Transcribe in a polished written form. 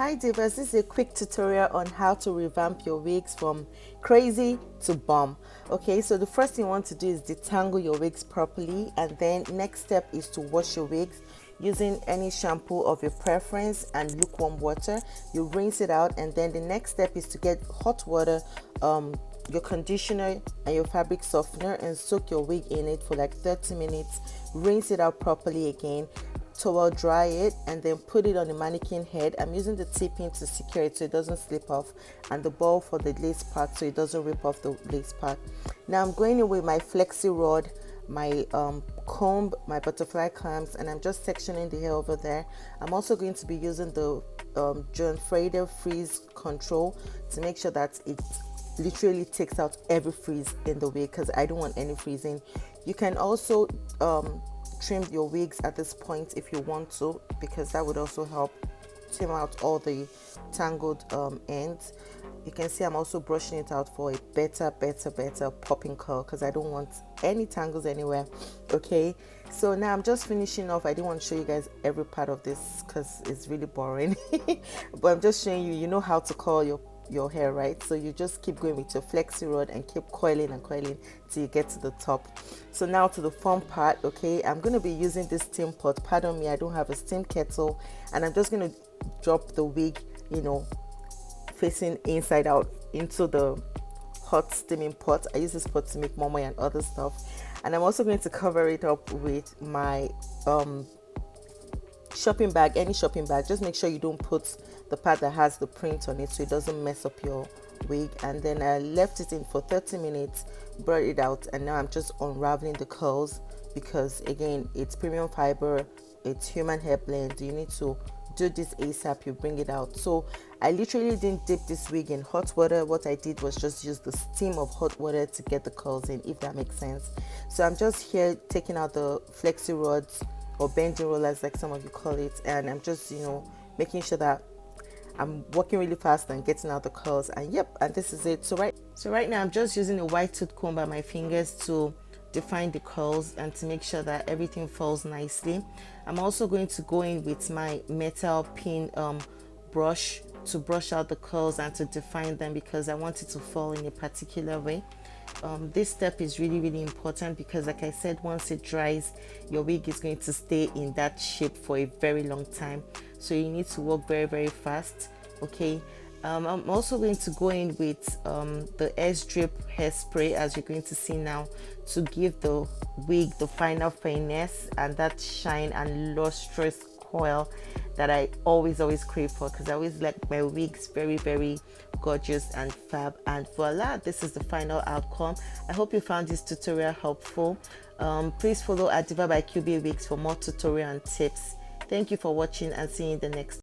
Hi Divas, this is a quick tutorial on how to revamp your wigs from crazy to bomb. Okay, so the first thing you want to do is detangle your wigs properly, and then next step is to wash your wigs using any shampoo of your preference and lukewarm water. You rinse it out, and then the next step is to get hot water, your conditioner and your fabric softener, and soak your wig in it for like 30 minutes. Rinse it out properly again, towel dry it, and then put it on the mannequin head. I'm using the tip-in to secure it so it doesn't slip off, and the ball for the lace part so it doesn't rip off the lace part. Now I'm going in with my Flexi Rod, my comb, my butterfly clamps, and I'm just sectioning the hair over there. I'm also going to be using the John Frieder freeze control to make sure that it literally takes out every frizz in the wig, because I don't want any freezing. You can also trim your wigs at this point if you want to, because that would also help trim out all the tangled ends. You can see I'm also brushing it out for a better popping curl, because I don't want any tangles anywhere. Okay, so now I'm just finishing off. I didn't want to show you guys every part of this because it's really boring but I'm just showing you, you know how to curl your hair, right? So you just keep going with your Flexi Rod and keep coiling and coiling till you get to the top. So now to the fun part. Okay, I'm going to be using this steam pot. Pardon me, I don't have a steam kettle, and I'm just going to drop the wig, you know, facing inside out into the hot steaming pot. I use this pot to make momo and other stuff, and I'm also going to cover it up with my shopping bag, any shopping bag. Just make sure you don't put the part that has the print on it so it doesn't mess up your wig. And then I left it in for 30 minutes, brought it out, and now I'm just unraveling the curls, because again, it's premium fiber, it's human hair blend. You need to do this ASAP. You bring it out. So I literally didn't dip this wig in hot water. What I did was just use the steam of hot water to get the curls in, if that makes sense. So I'm just here taking out the Flexi Rods, or bending rollers like some of you call it, and I'm just, you know, making sure that I'm working really fast and getting out the curls. And yep, and this is it. So right now I'm just using a white tooth comb by my fingers to define the curls and to make sure that everything falls nicely. I'm also going to go in with my metal pin brush to brush out the curls and to define them, because I want it to fall in a particular way. This step is really important, because like I said, once it dries, your wig is going to stay in that shape for a very long time, so you need to work very fast. Okay, I'm also going to go in with the S drip hairspray, as you're going to see now, to give the wig the final finesse and that shine and lustrous coil that I always crave for, because I always like my wigs very gorgeous and fab. And voila, this is the final outcome. I hope you found this tutorial helpful. Please follow at Diva by QB Wigs for more tutorial and tips. Thank you for watching, and see you in the next